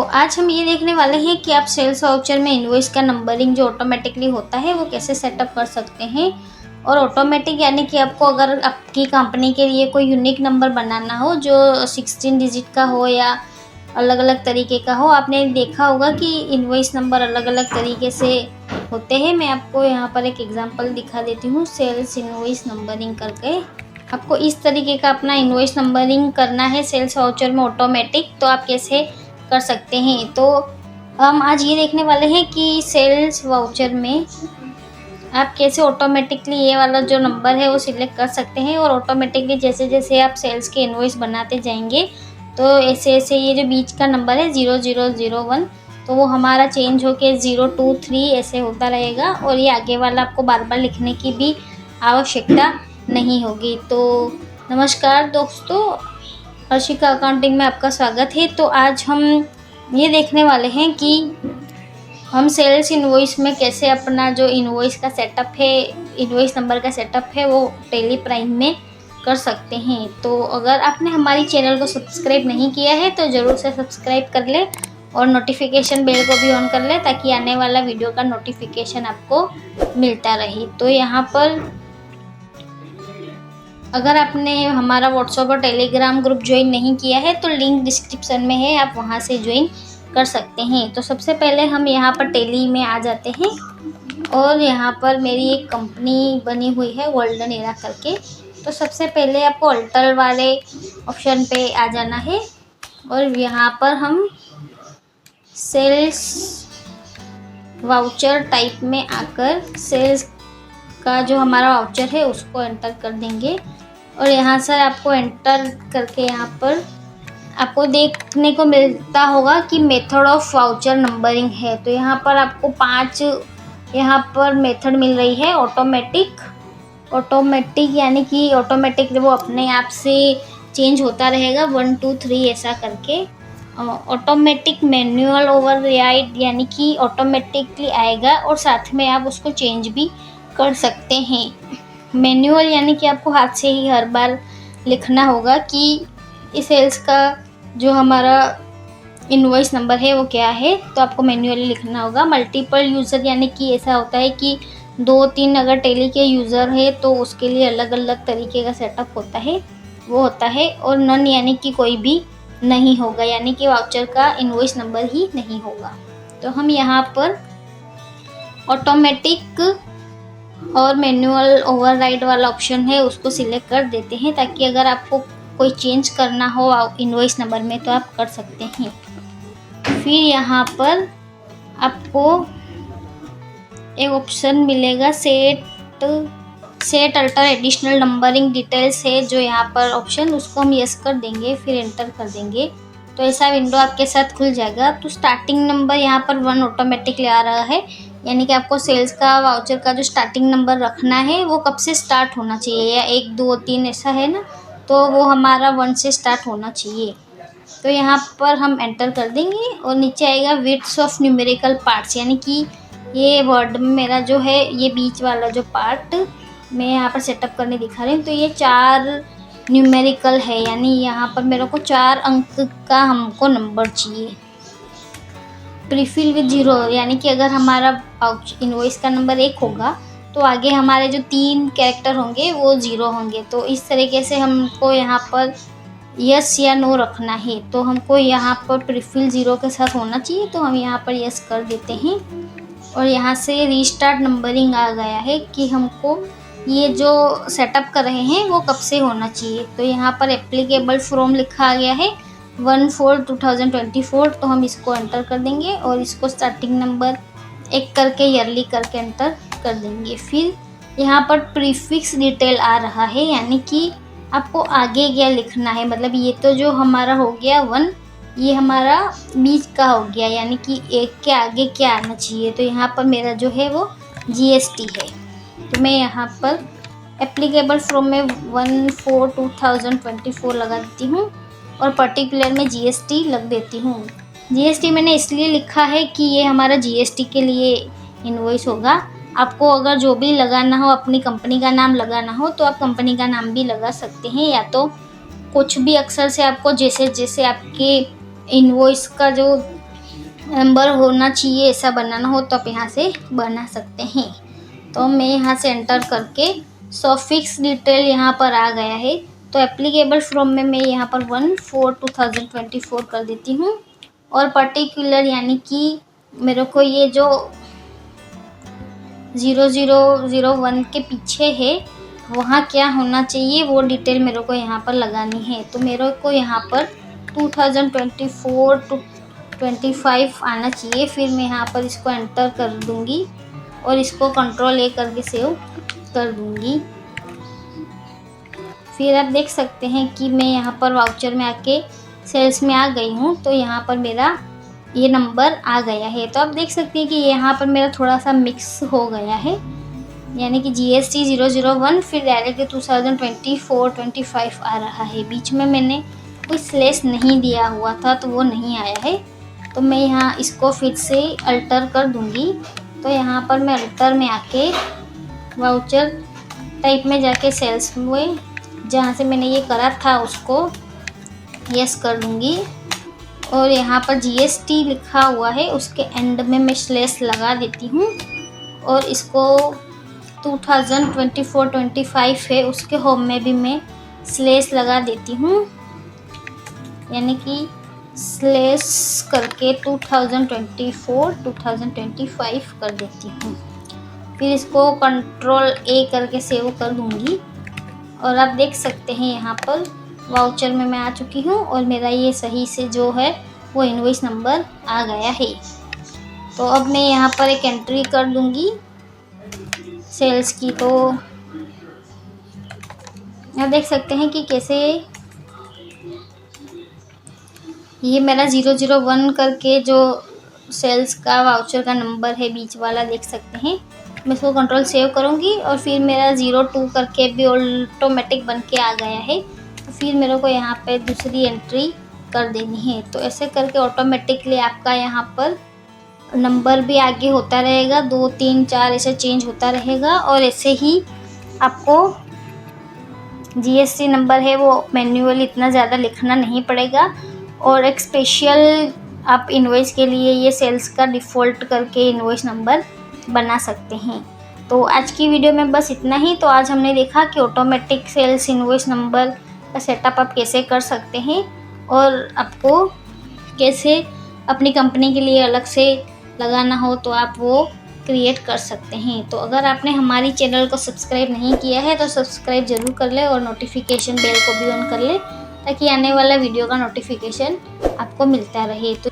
तो आज हम ये देखने वाले हैं कि आप सेल्स वाउचर में इनवॉइस का नंबरिंग जो ऑटोमेटिकली होता है वो कैसे सेटअप कर सकते हैं। और ऑटोमेटिक यानी कि आपको अगर आपकी कंपनी के लिए कोई यूनिक नंबर बनाना हो जो 16 डिजिट का हो या अलग अलग तरीके का हो। आपने देखा होगा कि इनवॉइस नंबर अलग अलग तरीके से होते हैं। मैं आपको यहाँ पर एक एग्जांपल दिखा देती हूँ, सेल्स इनवॉइस नंबरिंग करके। आपको इस तरीके का अपना इनवॉइस नंबरिंग करना है सेल्स वाउचर में ऑटोमेटिक, तो आप कैसे कर सकते हैं। तो हम आज ये देखने वाले हैं कि सेल्स वाउचर में आप कैसे ऑटोमेटिकली ये वाला जो नंबर है वो सिलेक्ट कर सकते हैं। और ऑटोमेटिकली जैसे जैसे आप सेल्स के इनवॉइस बनाते जाएंगे तो ऐसे ऐसे ये जो बीच का नंबर है 0001 तो वो हमारा चेंज होके 023 ऐसे होता रहेगा। और ये आगे वाला आपको बार बार लिखने की भी आवश्यकता नहीं होगी। तो नमस्कार दोस्तों, हर्षिका अकाउंटिंग में आपका स्वागत है। तो आज हम ये देखने वाले हैं कि हम सेल्स इनवॉइस में कैसे अपना जो इनवॉइस का सेटअप है, इनवॉइस नंबर का सेटअप है वो टैली प्राइम में कर सकते हैं। तो अगर आपने हमारी चैनल को सब्सक्राइब नहीं किया है तो ज़रूर से सब्सक्राइब कर ले और नोटिफिकेशन बेल को भी ऑन कर ले ताकि आने वाला वीडियो का नोटिफिकेशन आपको मिलता रहे। तो यहाँ पर अगर आपने हमारा व्हाट्सएप और टेलीग्राम ग्रुप ज्वाइन नहीं किया है तो लिंक डिस्क्रिप्शन में है, आप वहां से ज्वाइन कर सकते हैं। तो सबसे पहले हम यहाँ पर टेली में आ जाते हैं और यहाँ पर मेरी एक कंपनी बनी हुई है गोल्डन एरा करके। तो सबसे पहले आपको अल्टर वाले ऑप्शन पे आ जाना है और यहाँ पर हम सेल्स वाउचर टाइप में आकर सेल्स का जो हमारा वाउचर है उसको एंटर कर देंगे। और यहाँ से आपको एंटर करके यहाँ पर आपको देखने को मिलता होगा कि मेथड ऑफ वाउचर नंबरिंग है। तो यहाँ पर आपको 5 यहाँ पर मेथड मिल रही है। ऑटोमेटिक यानी कि ऑटोमेटिक वो अपने आप से चेंज होता रहेगा 1 2 3 ऐसा करके। ऑटोमेटिक मैनुअल ओवरराइड यानी कि ऑटोमेटिकली आएगा और साथ में आप उसको चेंज भी कर सकते हैं। मैनुअल यानी कि आपको हाथ से ही हर बार लिखना होगा कि इस सेल्स का जो हमारा इनवॉइस नंबर है वो क्या है, तो आपको मैन्युअली लिखना होगा। मल्टीपल यूज़र यानी कि ऐसा होता है कि 2-3 अगर टेली के यूज़र है तो उसके लिए अलग अलग तरीके का सेटअप होता है, वो होता है। और नन यानी कि कोई भी नहीं होगा, यानी कि वाउचर का इनवॉइस नंबर ही नहीं होगा। तो हम यहाँ पर ऑटोमेटिक और मैनुअल ओवरराइड वाला ऑप्शन है उसको सिलेक्ट कर देते हैं ताकि अगर आपको कोई चेंज करना हो इनवॉइस नंबर में तो आप कर सकते हैं। फिर यहाँ पर आपको एक ऑप्शन मिलेगा set alter additional numbering details है जो यहाँ पर ऑप्शन, उसको हम यस कर देंगे फिर एंटर कर देंगे तो ऐसा विंडो आपके साथ खुल जाएगा। तो स्टार्टिंग नंबर यहाँ पर 1 ऑटोमेटिकली आ रहा है, यानी कि आपको सेल्स का वाउचर का जो स्टार्टिंग नंबर रखना है वो कब से स्टार्ट होना चाहिए, या 1 2 3 ऐसा है ना, तो वो हमारा 1 से स्टार्ट होना चाहिए। तो यहाँ पर हम एंटर कर देंगे और न्नीचे आएगा विड्थ ऑफ न्यूमेरिकल पार्ट्स, यानी कि ये वर्ड में मेरा जो है ये बीच वाला जो पार्ट मैं यहाँ पर सेटअप करने दिखा रही हूँ तो ये 4 न्यूमेरिकल है, यानी यहाँ पर मेरे को 4 अंक का हमको नंबर चाहिए। प्रीफिल विद 0 यानी कि अगर हमारा इनवॉइस का नंबर 1 होगा तो आगे हमारे जो 3 कैरेक्टर होंगे वो 0 होंगे। तो इस तरीके से हमको यहाँ पर यस या नो रखना है। तो हमको यहाँ पर प्रीफिल 0 के साथ होना चाहिए तो हम यहाँ पर यस कर देते हैं। और यहाँ से रीस्टार्ट नंबरिंग आ गया है कि हमको ये जो सेटअप कर रहे हैं वो कब से होना चाहिए। तो यहाँ पर एप्लीकेबल फ्रॉम लिखा आ गया है 1/4/2024, तो हम इसको एंटर कर देंगे और इसको स्टार्टिंग नंबर 1 करके ईयरली करके एंटर कर देंगे। फिर यहाँ पर प्रीफिक्स डिटेल आ रहा है, यानी कि आपको आगे क्या लिखना है। मतलब ये तो जो हमारा हो गया 1, ये हमारा बीच का हो गया, यानी कि 1 के आगे क्या आना चाहिए। तो यहाँ पर मेरा जो है वो GST है, तो मैं यहाँ पर एप्लीकेबल फ्रॉम में 1/4/2024 लगा देती हूँ और पर्टिकुलर में GST लग देती हूँ। GST मैंने इसलिए लिखा है कि ये हमारा GST के लिए इनवॉइस होगा। आपको अगर जो भी लगाना हो, अपनी कंपनी का नाम लगाना हो तो आप कंपनी का नाम भी लगा सकते हैं, या तो कुछ भी अक्षर से आपको जैसे जैसे आपके इनवॉइस का जो नंबर होना चाहिए ऐसा बनाना हो तो आप यहाँ से बना सकते हैं। तो मैं यहाँ से एंटर करके सॉफिक्स डिटेल यहाँ पर आ गया है। तो एप्लीकेबल फ्रॉम में मैं यहाँ पर 1/4/2024 कर देती हूँ। और पर्टिकुलर यानी कि मेरे को ये जो 0001 के पीछे है वहाँ क्या होना चाहिए वो डिटेल मेरे को यहाँ पर लगानी है। तो मेरे को यहाँ पर 2024 to 25 आना चाहिए। फिर मैं यहाँ पर इसको एंटर कर दूँगी और इसको कंट्रोल A करके सेव कर दूँगी। फिर आप देख सकते हैं कि मैं यहाँ पर वाउचर में आके सेल्स में आ गई हूँ। तो यहाँ पर मेरा ये नंबर आ गया है। तो आप देख सकते हैं कि यहाँ पर मेरा थोड़ा सा मिक्स हो गया है, यानी कि GST 001 फिर डायरेक्टली 2024-25 आ रहा है। बीच में मैंने कोई स्लेस नहीं दिया हुआ था तो वो नहीं आया है। तो मैं यहाँ इसको फिर से अल्टर कर दूँगी। तो यहाँ पर मैं अल्टर में आके वाउचर टाइप में जाके सेल्स में जहाँ से मैंने ये करा था उसको यस कर दूँगी। और यहाँ पर GST लिखा हुआ है उसके एंड में मैं स्लेस लगा देती हूँ। और इसको 2024-25 है उसके होम में भी मैं स्लेस लगा देती हूँ, यानी कि स्लेस करके 2024-2025 कर देती हूँ। फिर इसको कंट्रोल A करके सेव कर दूँगी। और आप देख सकते हैं यहाँ पर वाउचर में मैं आ चुकी हूँ और मेरा ये सही से जो है वो इनवॉइस नंबर आ गया है। तो अब मैं यहाँ पर एक एंट्री कर दूँगी सेल्स की। तो आप देख सकते हैं कि कैसे ये मेरा 001 करके जो सेल्स का वाउचर का नंबर है बीच वाला देख सकते हैं। मैं इसको कंट्रोल सेव करूँगी और फिर मेरा 02 करके भी ऑटोमेटिक बन के आ गया है। तो फिर मेरे को यहाँ पे दूसरी एंट्री कर देनी है। तो ऐसे करके ऑटोमेटिकली आपका यहाँ पर नंबर भी आगे होता रहेगा, 2 3 4 ऐसे चेंज होता रहेगा। और ऐसे ही आपको GST नंबर है वो मैन्युअली इतना ज़्यादा लिखना नहीं पड़ेगा। और एक स्पेशल आप इनवॉइस के लिए ये सेल्स का डिफ़ॉल्ट करके इनवॉइस नंबर बना सकते हैं। तो आज की वीडियो में बस इतना ही। तो आज हमने देखा कि ऑटोमेटिक सेल्स इनवॉइस नंबर का सेटअप आप कैसे कर सकते हैं और आपको कैसे अपनी कंपनी के लिए अलग से लगाना हो तो आप वो क्रिएट कर सकते हैं। तो अगर आपने हमारी चैनल को सब्सक्राइब नहीं किया है तो सब्सक्राइब ज़रूर कर ले और नोटिफिकेशन बेल को भी ऑन कर ले ताकि आने वाला वीडियो का नोटिफिकेशन आपको मिलता रहे। तो